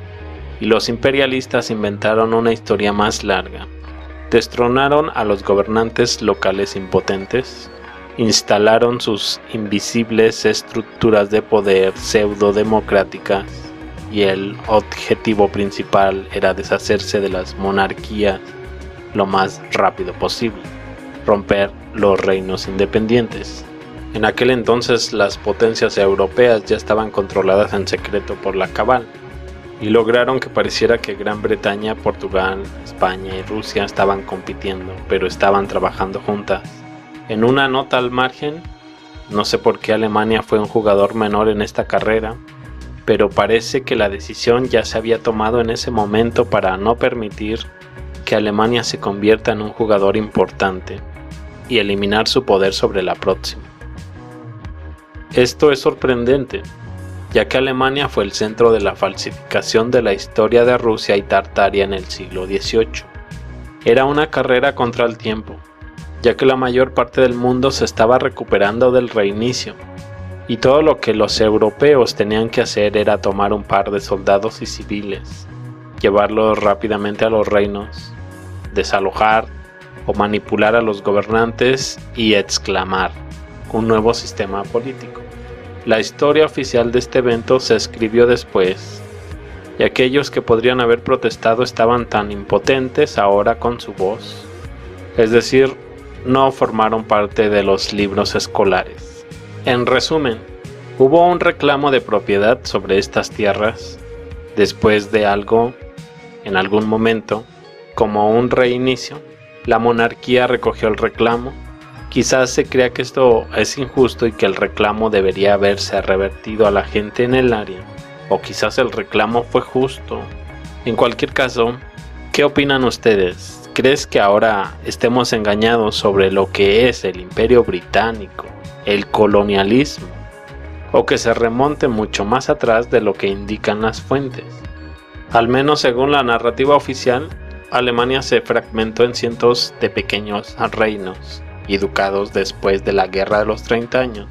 y los imperialistas inventaron una historia más larga. Destronaron a los gobernantes locales impotentes, instalaron sus invisibles estructuras de poder pseudo-democráticas, y el objetivo principal era deshacerse de las monarquías lo más rápido posible, romper los reinos independientes. En aquel entonces las potencias europeas ya estaban controladas en secreto por la Cabal, y lograron que pareciera que Gran Bretaña, Portugal, España y Rusia estaban compitiendo, pero estaban trabajando juntas. En una nota al margen, no sé por qué Alemania fue un jugador menor en esta carrera, pero parece que la decisión ya se había tomado en ese momento para no permitir que Alemania se convierta en un jugador importante y eliminar su poder sobre la próxima. Esto es sorprendente, ya que Alemania fue el centro de la falsificación de la historia de Rusia y Tartaria en el siglo XVIII. Era una carrera contra el tiempo, ya que la mayor parte del mundo se estaba recuperando del reinicio, y todo lo que los europeos tenían que hacer era tomar un par de soldados y civiles, llevarlos rápidamente a los reinos, desalojar o manipular a los gobernantes y exclamar un nuevo sistema político. La historia oficial de este evento se escribió después, y aquellos que podrían haber protestado estaban tan impotentes ahora con su voz, es decir, no formaron parte de los libros escolares. En resumen, hubo un reclamo de propiedad sobre estas tierras después de algo, en algún momento, como un reinicio, La monarquía recogió el reclamo. Quizás se crea que esto es injusto y que el reclamo debería haberse revertido a la gente en el área, o quizás el reclamo fue justo. En cualquier caso, ¿qué opinan ustedes? ¿Crees que ahora estemos engañados sobre lo que es el Imperio Británico, el colonialismo, o que se remonte mucho más atrás de lo que indican las fuentes? Al menos según la narrativa oficial, Alemania se fragmentó en cientos de pequeños reinos y ducados después de la Guerra de los 30 años,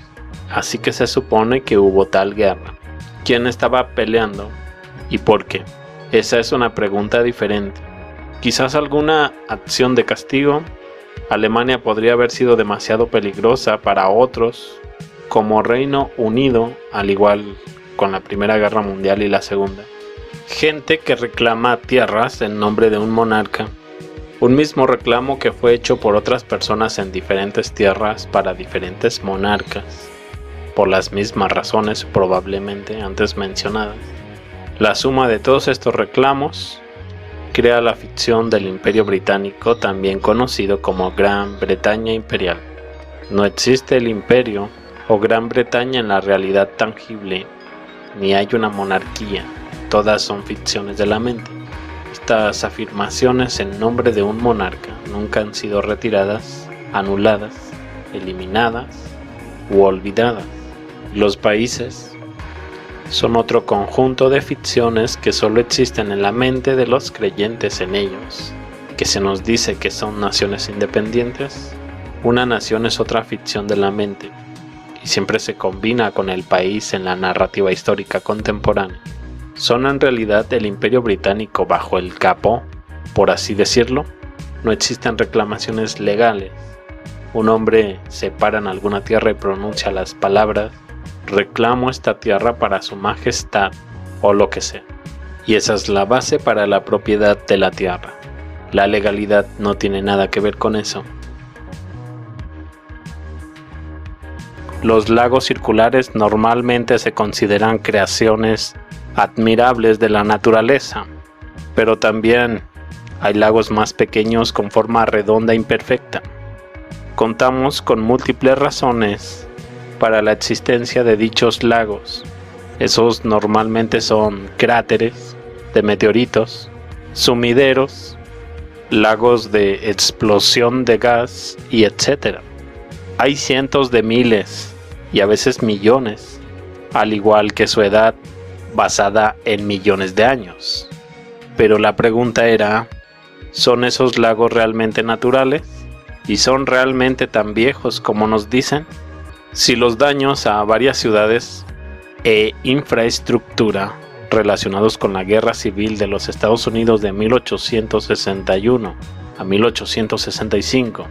así que se supone que hubo tal guerra. ¿Quién estaba peleando y por qué? Esa es una pregunta diferente. Quizás alguna acción de castigo. Alemania podría haber sido demasiado peligrosa para otros, como Reino Unido, al igual con la Primera Guerra Mundial y la Segunda. Gente que reclama tierras en nombre de un monarca. Un mismo reclamo que fue hecho por otras personas en diferentes tierras para diferentes monarcas, por las mismas razones probablemente antes mencionadas. La suma de todos estos reclamos crea la ficción del Imperio Británico, también conocido como Gran Bretaña Imperial. No existe el imperio o Gran Bretaña en la realidad tangible, ni hay una monarquía, todas son ficciones de la mente. Estas afirmaciones en nombre de un monarca nunca han sido retiradas, anuladas, eliminadas u olvidadas. Los países son otro conjunto de ficciones que solo existen en la mente de los creyentes en ellos, que se nos dice que son naciones independientes. Una nación es otra ficción de la mente, y siempre se combina con el país en la narrativa histórica contemporánea. Son en realidad el Imperio Británico bajo el capó, por así decirlo. No existen reclamaciones legales. Un hombre se para en alguna tierra y pronuncia las palabras: reclamo esta tierra para su majestad, o lo que sea. Y esa es la base para la propiedad de la tierra. La legalidad no tiene nada que ver con eso. Los lagos circulares normalmente se consideran creaciones admirables de la naturaleza, pero también hay lagos más pequeños con forma redonda imperfecta. Contamos con múltiples razones para la existencia de dichos lagos. Esos normalmente son cráteres de meteoritos, sumideros, lagos de explosión de gas y etc. Hay cientos de miles y a veces millones, al igual que su edad basada en millones de años. Pero la pregunta era, ¿son esos lagos realmente naturales? ¿Y son realmente tan viejos como nos dicen? Si los daños a varias ciudades e infraestructura relacionados con la Guerra Civil de los Estados Unidos de 1861 a 1865,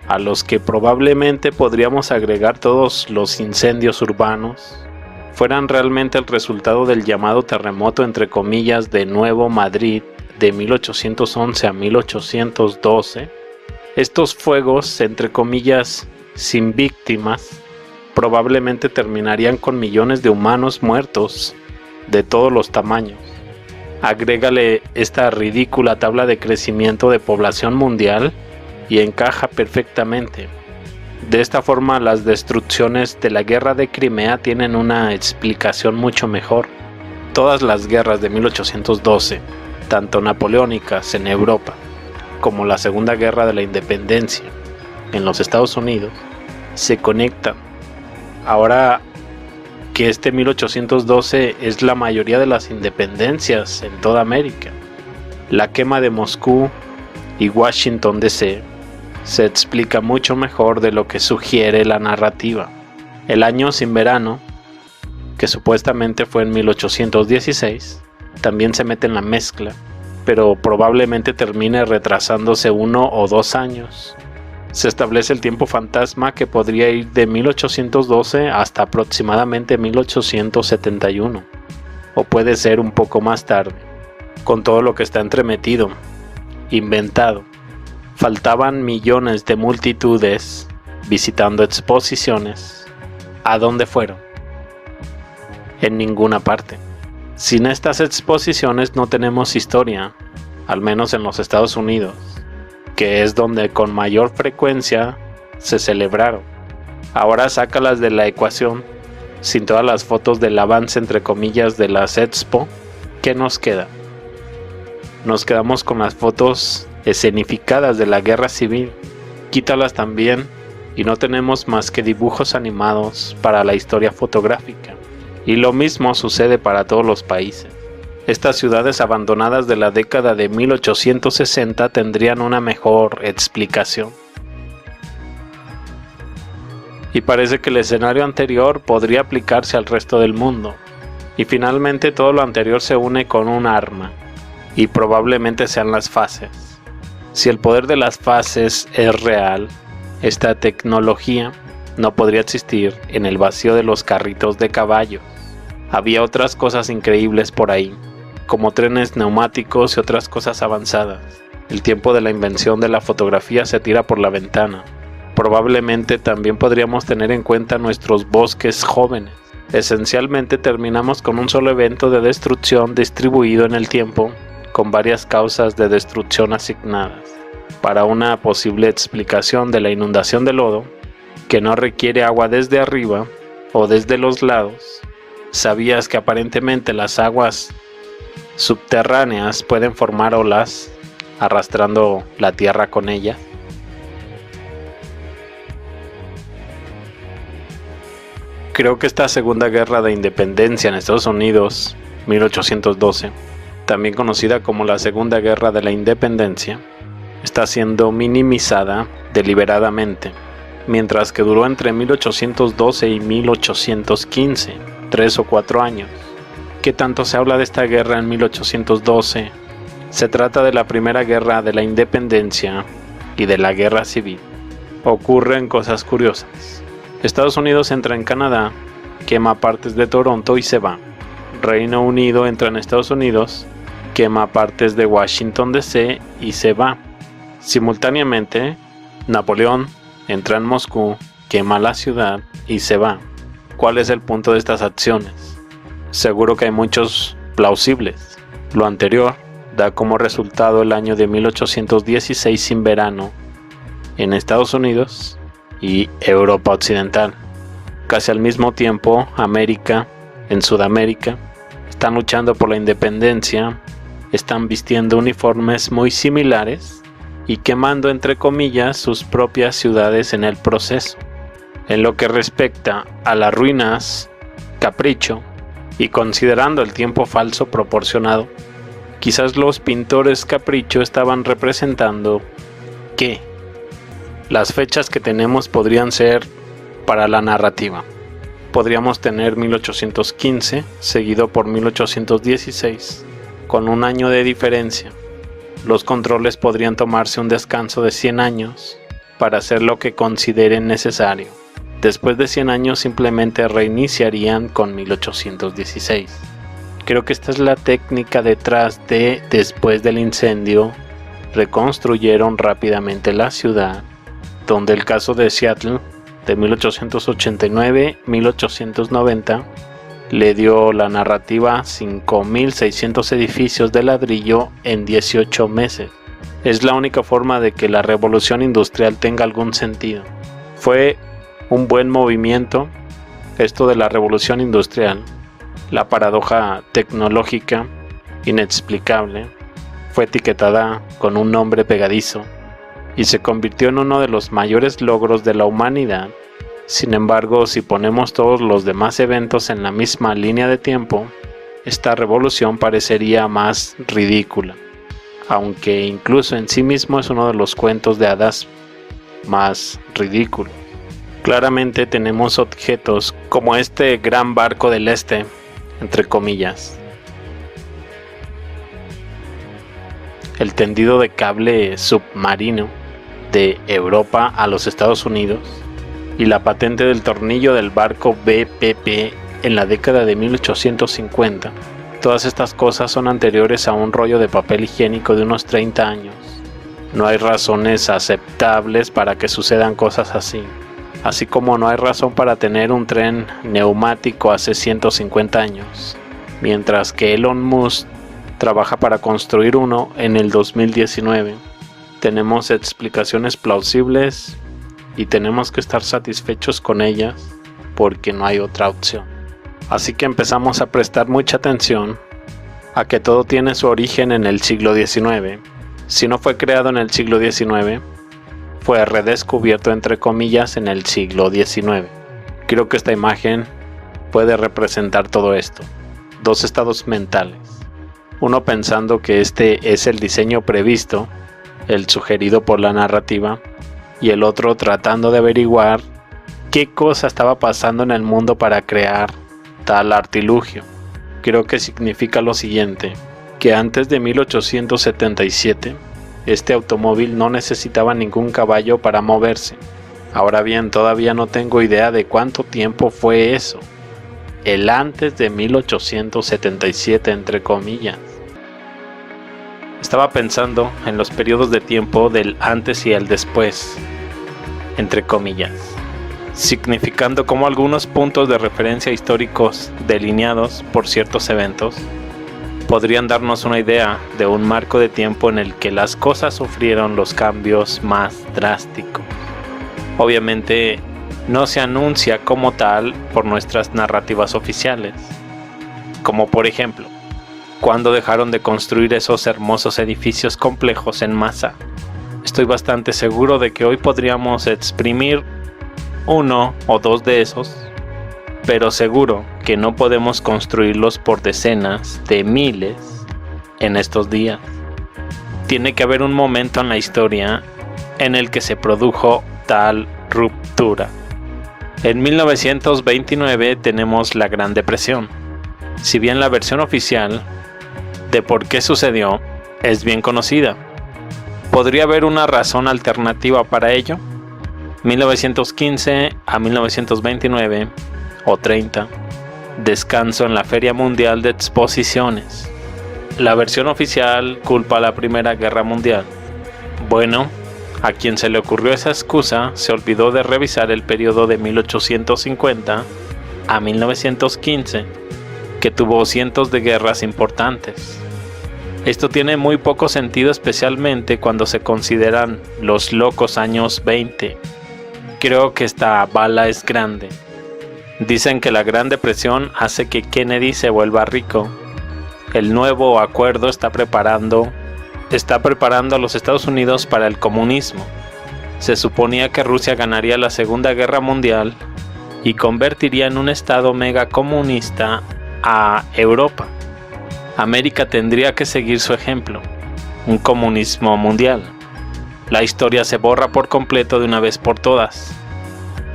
a los que probablemente podríamos agregar todos los incendios urbanos, fueran realmente el resultado del llamado terremoto entre comillas de Nuevo Madrid de 1811 a 1812, estos fuegos entre comillas sin víctimas probablemente terminarían con millones de humanos muertos de todos los tamaños. Agrégale esta ridícula tabla de crecimiento de población mundial y encaja perfectamente. De esta forma, las destrucciones de la guerra de Crimea tienen una explicación mucho mejor. Todas las guerras de 1812, tanto napoleónicas en Europa como la Segunda Guerra de la Independencia en los Estados Unidos, se conectan. Ahora que este 1812 es la mayoría de las independencias en toda América, la quema de Moscú y Washington DC se explica mucho mejor de lo que sugiere la narrativa. El año sin verano, que supuestamente fue en 1816, también se mete en la mezcla, pero probablemente termine retrasándose 1 o 2 años. Se establece el tiempo fantasma que podría ir de 1812 hasta aproximadamente 1871, o puede ser un poco más tarde, con todo lo que está entremetido, inventado. Faltaban millones de multitudes visitando exposiciones. ¿A dónde fueron? En ninguna parte. Sin estas exposiciones no tenemos historia, al menos en los Estados Unidos. que es donde con mayor frecuencia se celebraron. Ahora sácalas de la ecuación, sin todas las fotos del avance entre comillas de las Expo, ¿qué nos queda? Nos quedamos con las fotos escenificadas de la guerra civil. Quítalas también y no tenemos más que dibujos animados para la historia fotográfica. Y lo mismo sucede para todos los países. Estas ciudades abandonadas de la década de 1860 tendrían una mejor explicación. Y parece que el escenario anterior podría aplicarse al resto del mundo. Y finalmente todo lo anterior se une con un arma. Y probablemente sean las fases. Si el poder de las fases es real, esta tecnología no podría existir en el vacío de los carritos de caballo. Había otras cosas increíbles por ahí, como trenes neumáticos y otras cosas avanzadas. El tiempo de la invención de la fotografía se tira por la ventana. Probablemente también podríamos tener en cuenta nuestros bosques jóvenes. Esencialmente terminamos con un solo evento de destrucción distribuido en el tiempo, con varias causas de destrucción asignadas. Para una posible explicación de la inundación de lodo, que no requiere agua desde arriba o desde los lados, ¿sabías que aparentemente las aguas subterráneas pueden formar olas arrastrando la tierra con ellas? Creo que esta segunda guerra de independencia en Estados Unidos, 1812, también conocida como la Segunda Guerra de la Independencia, está siendo minimizada deliberadamente, mientras que duró entre 1812 y 1815, 3 o 4 años. ¿Qué tanto se habla de esta guerra en 1812? Se trata de la primera guerra de la independencia y de la guerra civil. Ocurren cosas curiosas. Estados Unidos entra en Canadá, quema partes de Toronto y se va. Reino Unido entra en Estados Unidos, quema partes de Washington DC y se va. Simultáneamente, Napoleón entra en Moscú, quema la ciudad y se va. ¿Cuál es el punto de estas acciones? Seguro que hay muchos plausibles. Lo anterior da como resultado el año de 1816 sin verano en Estados Unidos y Europa Occidental. Casi al mismo tiempo, América, en Sudamérica, están luchando por la independencia, están vistiendo uniformes muy similares y quemando entre comillas sus propias ciudades en el proceso. En lo que respecta a las ruinas, capricho, y considerando el tiempo falso proporcionado, quizás los pintores capricho estaban representando que las fechas que tenemos podrían ser para la narrativa. Podríamos tener 1815 seguido por 1816, con un año de diferencia. Los controles podrían tomarse un descanso de 100 años para hacer lo que consideren necesario. Después de 100 años simplemente reiniciarían con 1816. Creo que esta es la técnica detrás de después del incendio, reconstruyeron rápidamente la ciudad, donde el caso de Seattle de 1889-1890 le dio la narrativa 5.600 edificios de ladrillo en 18 meses. Es la única forma de que la revolución industrial tenga algún sentido. Fue un buen movimiento esto de la revolución industrial. La paradoja tecnológica inexplicable fue etiquetada con un nombre pegadizo y se convirtió en uno de los mayores logros de la humanidad. Sin embargo, si ponemos todos los demás eventos en la misma línea de tiempo, esta revolución parecería más ridícula, aunque incluso en sí mismo es uno de los cuentos de hadas más ridículos. Claramente tenemos objetos como este gran barco del este, entre comillas, el tendido de cable submarino de Europa a los Estados Unidos y la patente del tornillo del barco BPP en la década de 1850. Todas estas cosas son anteriores a un rollo de papel higiénico de unos 30 años. No hay razones aceptables para que sucedan cosas así, así como no hay razón para tener un tren neumático hace 150 años, mientras que Elon Musk trabaja para construir uno en el 2019. tenemos explicaciones plausibles y tenemos que estar satisfechos con ellas porque no hay otra opción. Así que empezamos a prestar mucha atención a que todo tiene su origen en el siglo XIX. Si no fue creado en el siglo XIX, fue redescubierto entre comillas en el siglo XIX. Creo que esta imagen puede representar todo esto. Dos estados mentales. Uno pensando que este es el diseño previsto, el sugerido por la narrativa, y el otro tratando de averiguar qué cosa estaba pasando en el mundo para crear tal artilugio. Creo que significa lo siguiente, que antes de 1877, este automóvil no necesitaba ningún caballo para moverse. Ahora bien, todavía no tengo idea de cuánto tiempo fue eso. El antes de 1877, entre comillas. Estaba pensando en los periodos de tiempo del antes y el después, entre comillas, significando como algunos puntos de referencia históricos delineados por ciertos eventos podrían darnos una idea de un marco de tiempo en el que las cosas sufrieron los cambios más drásticos. Obviamente no se anuncia como tal por nuestras narrativas oficiales, como por ejemplo, cuando dejaron de construir esos hermosos edificios complejos en masa. Estoy bastante seguro de que hoy podríamos exprimir uno o dos de esos, pero seguro que no podemos construirlos por decenas de miles en estos días. Tiene que haber un momento en la historia en el que se produjo tal ruptura. En 1929 tenemos la Gran Depresión. Si bien la versión oficial de por qué sucedió es bien conocida, ¿podría haber una razón alternativa para ello? 1915 a 1929 o 30, descanso en la Feria Mundial de Exposiciones. La versión oficial culpa a la Primera Guerra Mundial. Bueno, a quien se le ocurrió esa excusa se olvidó de revisar el periodo de 1850 a 1915, que tuvo cientos de guerras importantes. Esto tiene muy poco sentido, especialmente cuando se consideran los locos años 20. Creo que esta bala es grande. Dicen que la Gran Depresión hace que Kennedy se vuelva rico. El nuevo acuerdo está preparando a los Estados Unidos para el comunismo. Se suponía que Rusia ganaría la Segunda Guerra Mundial y convertiría en un estado mega comunista a Europa. América tendría que seguir su ejemplo, un comunismo mundial. La historia se borra por completo de una vez por todas.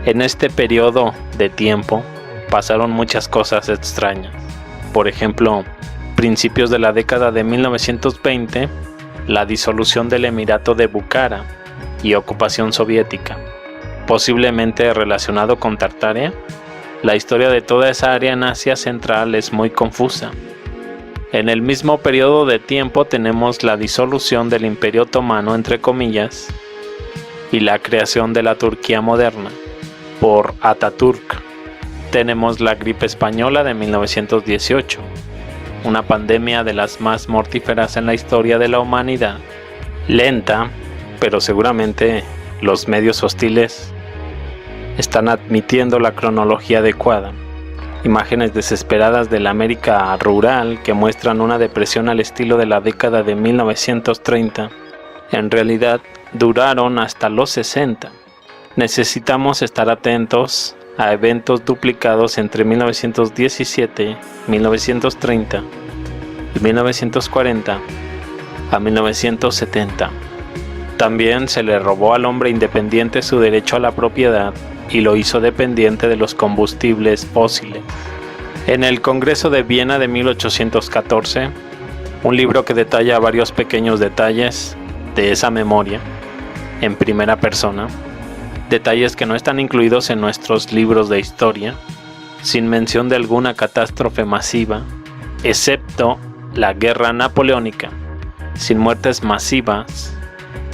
En este periodo de tiempo pasaron muchas cosas extrañas. Por ejemplo, principios de la década de 1920, la disolución del Emirato de Bukhara y ocupación soviética, posiblemente relacionado con Tartaria. La historia de toda esa área en Asia Central es muy confusa. En el mismo periodo de tiempo tenemos la disolución del Imperio Otomano, entre comillas, y la creación de la Turquía moderna por Atatürk. Tenemos la gripe española de 1918, una pandemia de las más mortíferas en la historia de la humanidad. Lenta, pero seguramente los medios hostiles están admitiendo la cronología adecuada. Imágenes desesperadas de la América rural que muestran una depresión al estilo de la década de 1930. En realidad, duraron hasta los 60. Necesitamos estar atentos a eventos duplicados entre 1917, 1930 y 1940 a 1970. También se le robó al hombre independiente su derecho a la propiedad y lo hizo dependiente de los combustibles fósiles. En el Congreso de Viena de 1814, un libro que detalla varios pequeños detalles de esa memoria, en primera persona, detalles que no están incluidos en nuestros libros de historia, sin mención de alguna catástrofe masiva, excepto la guerra napoleónica, sin muertes masivas,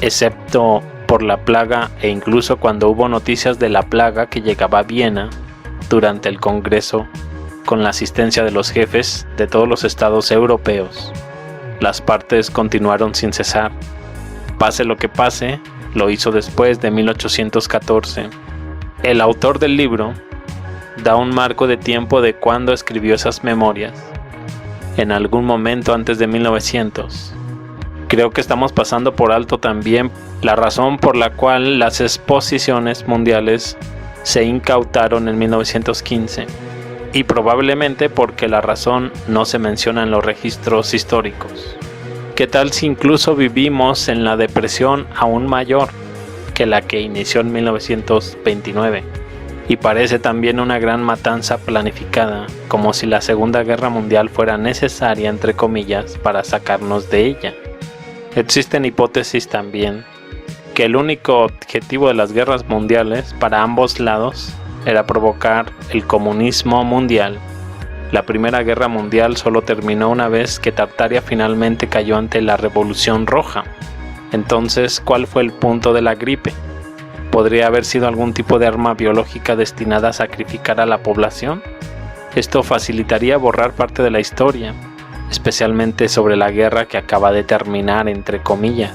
excepto por la plaga, e incluso cuando hubo noticias de la plaga que llegaba a Viena durante el Congreso con la asistencia de los jefes de todos los estados europeos. Las partes continuaron sin cesar. Pase lo que pase, lo hizo después de 1814. El autor del libro da un marco de tiempo de cuándo escribió esas memorias, en algún momento antes de 1900. Creo que estamos pasando por alto también la razón por la cual las exposiciones mundiales se incautaron en 1915, y probablemente porque la razón no se menciona en los registros históricos. ¿Qué tal si incluso vivimos en la depresión aún mayor que la que inició en 1929? Y parece también una gran matanza planificada, como si la Segunda Guerra Mundial fuera necesaria, entre comillas, para sacarnos de ella. Existen hipótesis también que el único objetivo de las guerras mundiales para ambos lados era provocar el comunismo mundial. La Primera Guerra Mundial solo terminó una vez que Tartaria finalmente cayó ante la Revolución Roja. Entonces, ¿cuál fue el punto de la gripe? ¿Podría haber sido algún tipo de arma biológica destinada a sacrificar a la población? Esto facilitaría borrar parte de la historia, especialmente sobre la guerra que acaba de terminar, entre comillas.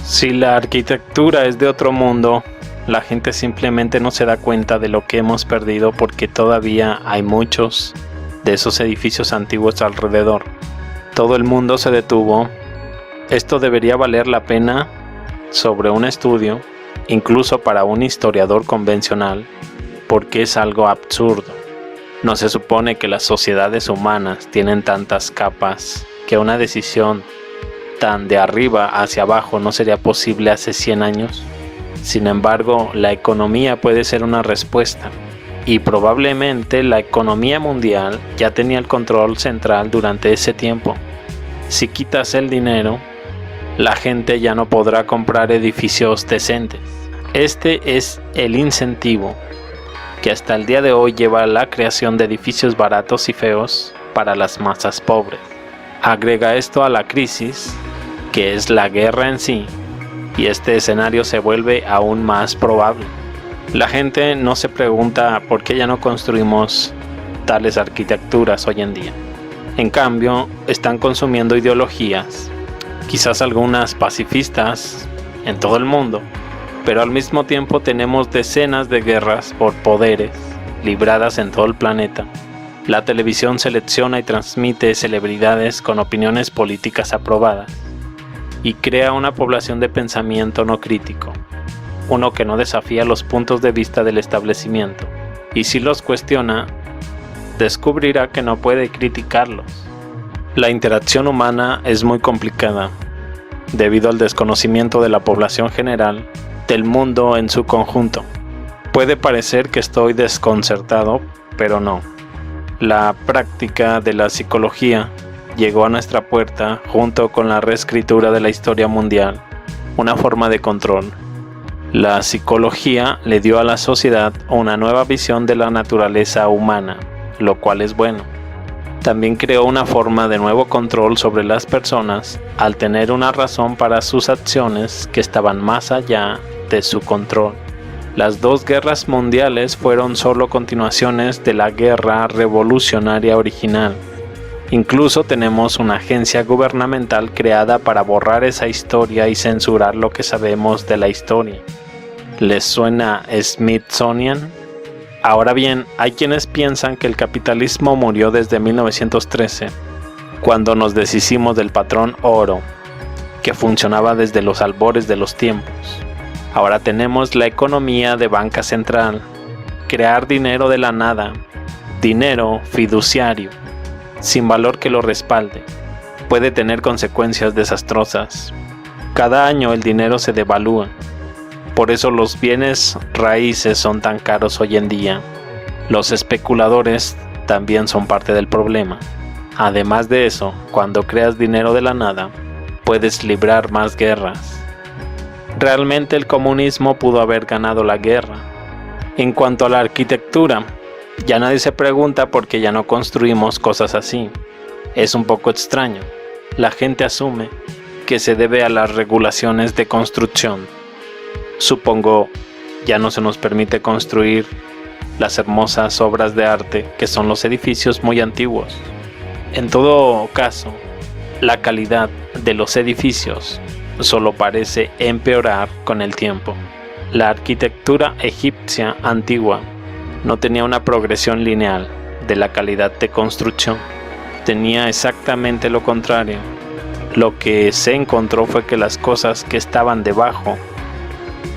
Si la arquitectura es de otro mundo, la gente simplemente no se da cuenta de lo que hemos perdido porque todavía hay muchos de esos edificios antiguos alrededor. Todo el mundo se detuvo. Esto debería valer la pena sobre un estudio, incluso para un historiador convencional, porque es algo absurdo. ¿No se supone que las sociedades humanas tienen tantas capas que una decisión tan de arriba hacia abajo no sería posible hace 100 años? Sin embargo, la economía puede ser una respuesta, y probablemente la economía mundial ya tenía el control central durante ese tiempo. Si quitas el dinero, la gente ya no podrá comprar edificios decentes. Este es el incentivo que hasta el día de hoy lleva a la creación de edificios baratos y feos para las masas pobres. Agrega esto a la crisis, que es la guerra en sí, y este escenario se vuelve aún más probable. La gente no se pregunta por qué ya no construimos tales arquitecturas hoy en día. En cambio, están consumiendo ideologías, quizás algunas pacifistas, en todo el mundo, pero al mismo tiempo tenemos decenas de guerras por poderes libradas en todo el planeta. La televisión selecciona y transmite celebridades con opiniones políticas aprobadas y crea una población de pensamiento no crítico, uno que no desafía los puntos de vista del establecimiento, y si los cuestiona, descubrirá que no puede criticarlos. La interacción humana es muy complicada, debido al desconocimiento de la población general del mundo en su conjunto. Puede parecer que estoy desconcertado, pero no. La práctica de la psicología llegó a nuestra puerta junto con la reescritura de la historia mundial, una forma de control. La psicología le dio a la sociedad una nueva visión de la naturaleza humana, lo cual es bueno. También creó una forma de nuevo control sobre las personas al tener una razón para sus acciones que estaban más allá de su control. Las dos guerras mundiales fueron solo continuaciones de la guerra revolucionaria original. Incluso tenemos una agencia gubernamental creada para borrar esa historia y censurar lo que sabemos de la historia. ¿Les suena Smithsonian? Ahora bien, hay quienes piensan que el capitalismo murió desde 1913, cuando nos deshicimos del patrón oro, que funcionaba desde los albores de los tiempos. Ahora tenemos la economía de banca central, crear dinero de la nada, dinero fiduciario, sin valor que lo respalde. Puede tener consecuencias desastrosas. Cada año el dinero se devalúa. Por eso los bienes raíces son tan caros hoy en día. Los especuladores también son parte del problema. Además de eso, cuando creas dinero de la nada, puedes librar más guerras. Realmente el comunismo pudo haber ganado la guerra. En cuanto a la arquitectura, ya nadie se pregunta por qué ya no construimos cosas así. Es un poco extraño. La gente asume que se debe a las regulaciones de construcción. Supongo, ya no se nos permite construir las hermosas obras de arte que son los edificios muy antiguos. En todo caso, la calidad de los edificios solo parece empeorar con el tiempo. La arquitectura egipcia antigua no tenía una progresión lineal de la calidad de construcción, tenía exactamente lo contrario. Lo que se encontró fue que las cosas que estaban debajo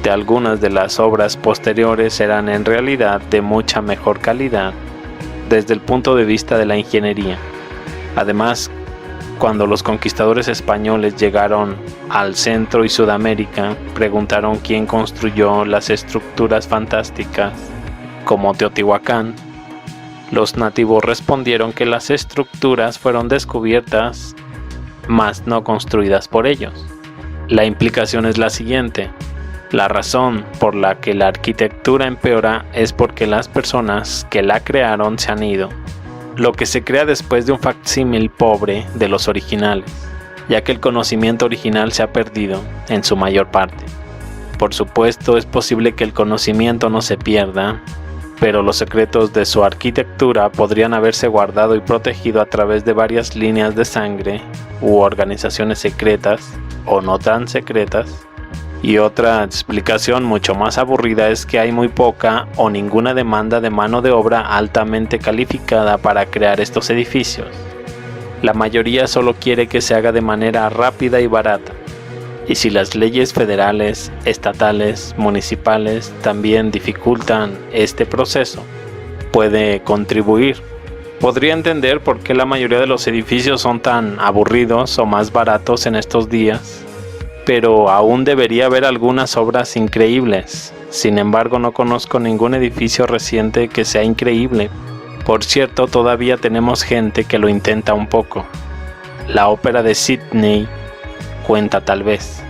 de algunas de las obras posteriores eran en realidad de mucha mejor calidad desde el punto de vista de la ingeniería. Además, cuando los conquistadores españoles llegaron al Centro y Sudamérica, preguntaron quién construyó las estructuras fantásticas como Teotihuacán. Los nativos respondieron que las estructuras fueron descubiertas, mas no construidas por ellos. La implicación es la siguiente: la razón por la que la arquitectura empeora es porque las personas que la crearon se han ido, lo que se crea después de un facsímil pobre de los originales, ya que el conocimiento original se ha perdido en su mayor parte. Por supuesto, es posible que el conocimiento no se pierda, pero los secretos de su arquitectura podrían haberse guardado y protegido a través de varias líneas de sangre u organizaciones secretas o no tan secretas. Y otra explicación mucho más aburrida es que hay muy poca o ninguna demanda de mano de obra altamente calificada para crear estos edificios. La mayoría solo quiere que se haga de manera rápida y barata. Y si las leyes federales, estatales, municipales también dificultan este proceso, puede contribuir. Podría entender por qué la mayoría de los edificios son tan aburridos o más baratos en estos días, pero aún debería haber algunas obras increíbles. Sin embargo, no conozco ningún edificio reciente que sea increíble. Por cierto, todavía tenemos gente que lo intenta un poco. La ópera de Sydney cuenta tal vez.